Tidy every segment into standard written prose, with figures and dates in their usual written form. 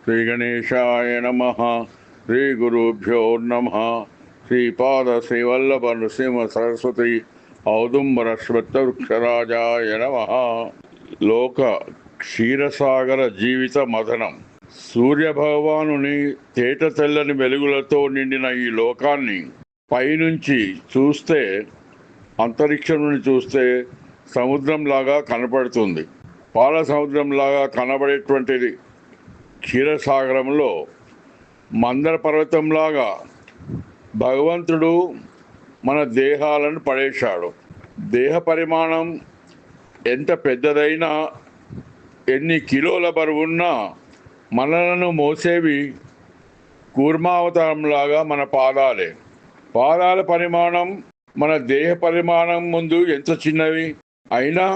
శ్రీగణేశాయ నమః. శ్రీ గురుభ్యో నమః. శ్రీపాద శ్రీవల్లభ నృసింహ సరస్వతి ఔదుంబరశ్వత్థవృక్షరాజాయ నమః. లోక క్షీరసాగర జీవిత మథనం. సూర్యభగవానుని తేట తెల్లని వెలుగులతో నిండిన ఈ లోకాన్ని పైనుంచి చూస్తే, అంతరిక్షం నుండి చూస్తే సముద్రంలాగా కనపడుతుంది. పాల సముద్రంలాగా కనబడేటువంటిది క్షీరసాగరంలో మందర పర్వతంలాగా భగవంతుడు మన దేహాలను పడేశాడు. దేహ పరిమాణం ఎంత పెద్దదైనా, ఎన్ని కిలోల బరువున్నా మనలను మోసేవి కూర్మావతారంలాగా మన పాదాలే. పాదాల పరిమాణం మన దేహ పరిమాణం ముందు ఎంత చిన్నవి అయినా,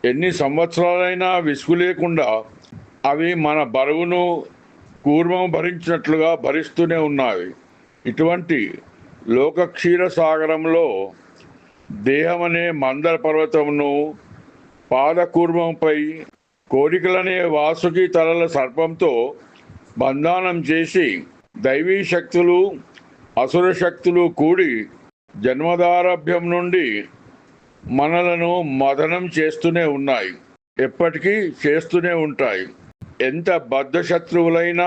ఎన్ని సంవత్సరాలైనా విసుగు లేకుండా అవి మన బరువును కూర్మం భరించినట్లుగా భరిస్తూనే ఉన్నాయి. ఇటువంటి లోక క్షీరసాగరంలో దేహమనే మందర పర్వతమును పాదకూర్మంపై కోరికలనే వాసుకి తలల సర్పంతో బంధానం చేసి దైవీ శక్తులు అసుర శక్తులు కూడి జన్మదారభ్యం నుండి మనలను మదనం చేస్తూనే ఉన్నాయి, ఎప్పటికీ చేస్తూనే ఉంటాయి. ఎంత బద్ధ శత్రువులైనా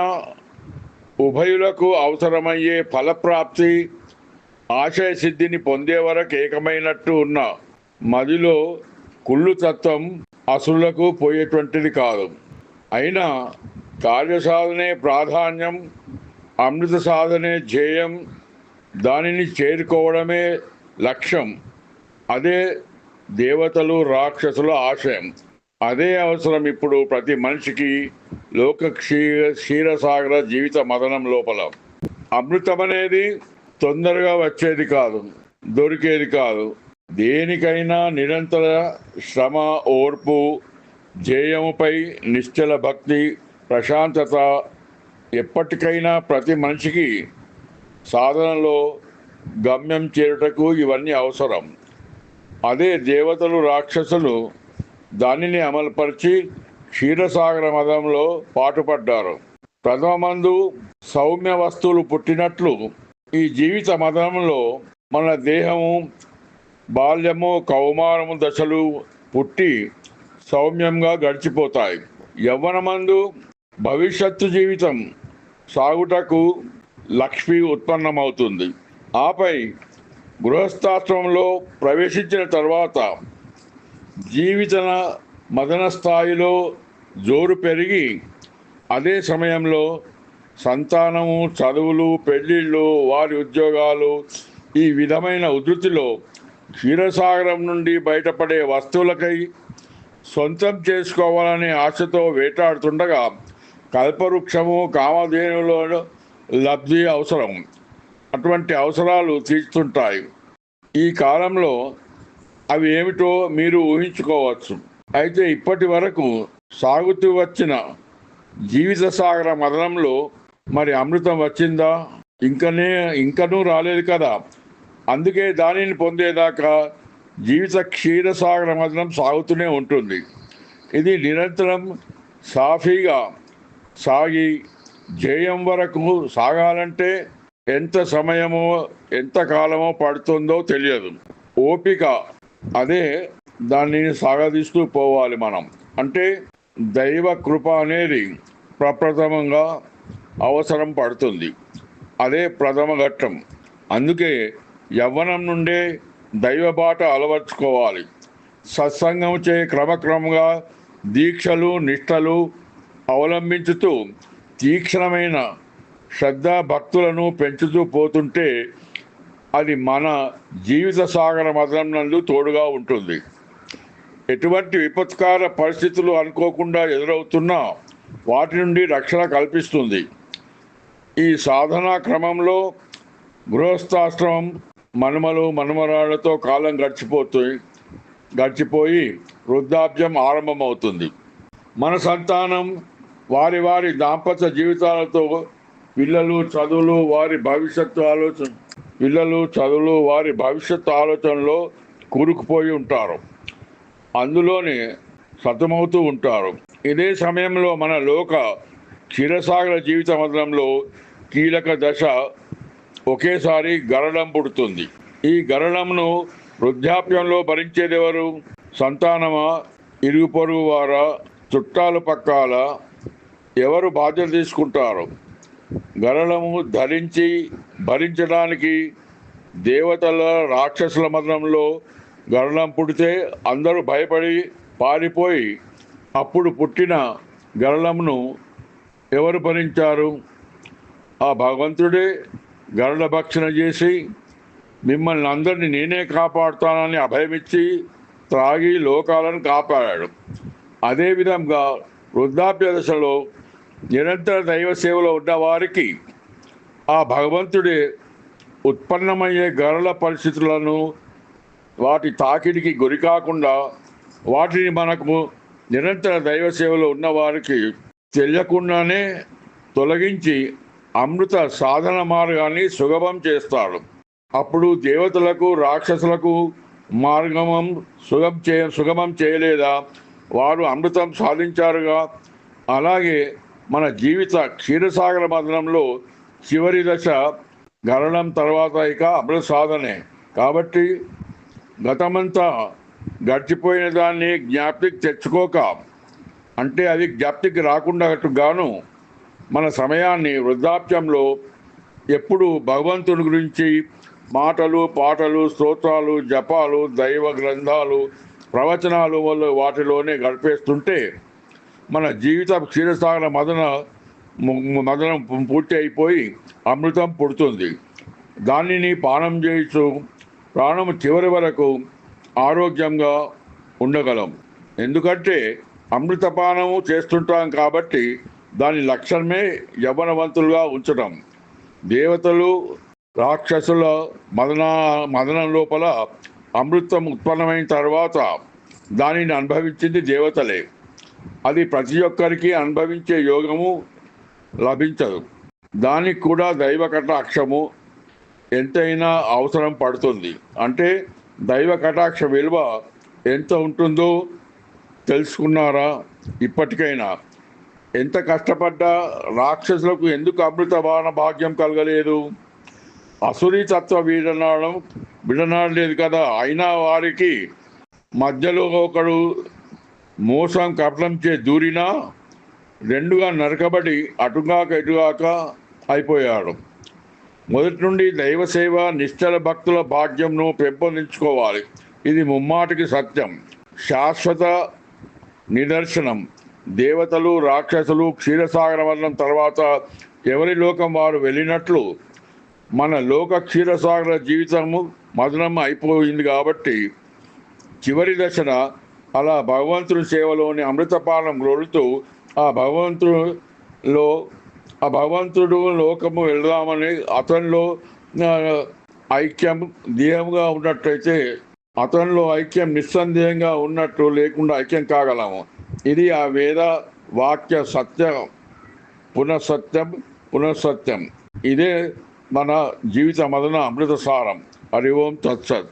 ఉభయులకు అవసరమయ్యే ఫలప్రాప్తి ఆశయ సిద్ధిని పొందే వరకు ఏకమైనట్టు ఉన్న మదిలో కుళ్ళు తత్వం అసురులకు పోయేటువంటిది కాదు. అయినా కార్యసాధనే ప్రాధాన్యం, అమృత సాధనే ధ్యేయం, దానిని చేరుకోవడమే లక్ష్యం. అదే దేవతలు రాక్షసుల ఆశయం. అదే అవసరం ఇప్పుడు ప్రతి మనిషికి లోక క్షీరసాగర జీవిత మదనం లోపల. అమృతం అనేది తొందరగా వచ్చేది కాదు, దొరికేది కాదు. దేనికైనా నిరంతర శ్రమ, ఓర్పు, ధ్యేయముపై నిశ్చల భక్తి, ప్రశాంతత ఎప్పటికైనా ప్రతి మనిషికి సాధనలో గమ్యం చేరుటకు ఇవన్నీ అవసరం. అదే దేవతలు రాక్షసులు దానిని అమలుపరిచి క్షీరసాగర మదంలో పాటుపడ్డారు. ప్రథమందు సౌమ్య వస్తువులు పుట్టినట్లు ఈ జీవిత మదంలో మన దేహము బాల్యము, కౌమారము దశలు పుట్టి సౌమ్యంగా గడిచిపోతాయి. యవ్వనమందు భవిష్యత్తు జీవితం సాగుటకు లక్ష్మి ఉత్పన్నమవుతుంది. ఆపై గృహస్థాశ్రమంలో ప్రవేశించిన తర్వాత జీవిత మదన స్థాయిలో జోరు పెరిగి, అదే సమయంలో సంతానము, చదువులు, పెళ్ళిళ్ళు, వారి ఉద్యోగాలు, ఈ విధమైన ఉధృతిలో క్షీరసాగరం నుండి బయటపడే వస్తువులకై సొంతం చేసుకోవాలనే ఆశతో వేటాడుతుండగా కల్పవృక్షము, కామధేనులో లబ్ధి అవసరం. అటువంటి అవసరాలు తీర్చుతుంటాయి. ఈ కాలంలో అవి ఏమిటో మీరు ఊహించుకోవచ్చు. అయితే ఇప్పటి వరకు సాగుతూ వచ్చిన జీవిత సాగర మదనంలో మరి అమృతం వచ్చిందా? ఇంకనూ రాలేదు కదా. అందుకే దానిని పొందేదాకా జీవిత క్షీరసాగర మదనం సాగుతూనే ఉంటుంది. ఇది నిరంతరం సాఫీగా సాగి ధ్యేయం వరకు సాగాలంటే ఎంత సమయమో ఎంత కాలమో పడుతుందో తెలియదు. ఓపిక, అదే దానిని సాగదీస్తూ పోవాలి మనం. అంటే దైవ కృప అనేది ప్రప్రథమంగా అవసరం పడుతుంది. అదే ప్రథమ ఘట్టం. అందుకే యవ్వనం నుండే దైవ బాట అలవర్చుకోవాలి. సత్సంగం చే క్రమక్రమంగా దీక్షలు, నిష్టలు అవలంబించుతూ తీక్షణమైన శ్రద్ధా భక్తులను పెంచుతూ పోతుంటే అది మన జీవిత సాగర మదనం నందు తోడుగా ఉంటుంది. ఎటువంటి విపత్కార పరిస్థితులు అనుకోకుండా ఎదురవుతున్నా వాటి నుండి రక్షణ కల్పిస్తుంది. ఈ సాధనా క్రమంలో గృహస్థాశ్రమం మనుమలు, మనుమరాళ్లతో కాలం గడిచిపోయి వృద్ధాప్యం ఆరంభమవుతుంది. మన సంతానం వారి వారి దాంపత్య జీవితాలతో పిల్లలు చదువులు వారి భవిష్యత్తు ఆలోచనలో కూరుకుపోయి ఉంటారు. అందులోనే సతమవుతూ ఉంటారు. ఇదే సమయంలో మన లోక క్షీరసాగర జీవిత మదనంలో కీలక దశ ఒకేసారి గరళం పుడుతుంది. ఈ గరళంను వృద్ధాప్యంలో భరించేదెవరు? సంతానమా, ఇరుగు పొరుగు వారా, చుట్టాలు పక్కాల? ఎవరు బాధ్యత తీసుకుంటారు? గరళము ధరించి భరించడానికి దేవతల రాక్షసుల మదనంలో గరళం పుడితే అందరూ భయపడి పారిపోయి అప్పుడు పుట్టిన గరళంను ఎవరు భరించారు? ఆ భగవంతుడే గరళ భక్షణ చేసి మిమ్మల్ని అందరినీ నేనే కాపాడుతానని అభయమిచ్చి త్రాగి లోకాలను కాపాడాడు. అదేవిధంగా వృద్ధాప్య దశలో నిరంతర దైవ సేవలో ఉన్నవారికి ఆ భగవంతుడే ఉత్పన్నమయ్యే గరళ పరిస్థితులను వాటి తాకిడికి గురి కాకుండా వాటిని మనకు నిరంతర దైవ సేవలో ఉన్నవారికి తెలియకుండానే తొలగించి అమృత సాధన మార్గాన్ని సుగమం చేస్తాడు. అప్పుడు దేవతలకు రాక్షసులకు మార్గమం సుగమం చేయలేదా? వారు అమృతం సాధించారుగా. అలాగే మన జీవిత క్షీరసాగర మదనంలో చివరి దశ గరళం తర్వాత ఇక అమృత సాధనే. కాబట్టి గతమంతా గడిచిపోయిన దాన్ని జ్ఞాప్తికి తెచ్చుకోక, అంటే అది జ్ఞాప్తికి రాకుండా గాను మన సమయాన్ని వృద్ధాప్యంలో ఎప్పుడు భగవంతుని గురించి మాటలు, పాటలు, స్తోత్రాలు, జపాలు, దైవ గ్రంథాలు, ప్రవచనాలు వల్ల వాటిలోనే గడిపేస్తుంటే మన జీవిత క్షీరసాగర మదనం పూర్తి అయిపోయి అమృతం పుడుతుంది. దానిని పానం చేస్తూ ప్రాణం చివరి వరకు ఆరోగ్యంగా ఉండగలం. ఎందుకంటే అమృతపానము చేస్తుంటాం కాబట్టి దాని లక్ష్యమే యవ్వనవంతులుగా ఉంచడం. దేవతలు రాక్షసుల మదనం లోపల అమృతం ఉత్పన్నమైన తర్వాత దానిని అనుభవించింది దేవతలే. అది ప్రతి ఒక్కరికి అనుభవించే యోగము లభించదు. దానికి కూడా దైవ కటాక్షము ఎంతైనా అవసరం పడుతుంది. అంటే దైవ కటాక్ష విలువ ఎంత ఉంటుందో తెలుసుకున్నారా? ఇప్పటికైనా ఎంత కష్టపడ్డా రాక్షసులకు ఎందుకు అమృతపాన భాగ్యం కలగలేదు? అసురీ తత్వ విడనాడలేదు కదా. అయినా వారికి మధ్యలో ఒకడు మోసం కపటం దూరినా రెండుగా నరకబడి అటుగాక ఇటుగాక అయిపోయాడు. మొదటి నుండి దైవ సేవ, నిశ్చల భక్తుల భాగ్యంను పెంపొందించుకోవాలి. ఇది ముమ్మాటికి సత్యం, శాశ్వత నిదర్శనం. దేవతలు రాక్షసులు క్షీరసాగర మదనం తర్వాత ఎవరి లోకం వారు వెళ్ళినట్లు మన లోక క్షీరసాగర జీవితము మదనం అయిపోయింది. కాబట్టి చివరి దశన అలా భగవంతుని సేవలోని అమృతపానం గ్రోలుతూ ఆ భగవంతుడు లోకము వెళ్దామని అతనిలో ఐక్యం దేహంగా ఉన్నట్టయితే అతనిలో ఐక్యం నిస్సందేహంగా ఉన్నట్టు లేకుండా ఐక్యం కాగలము. ఇది ఆ వేద వాక్య సత్యం, పునఃసత్యం. ఇదే మన జీవిత మదన అమృత సారం. హరి ఓం తత్సత్.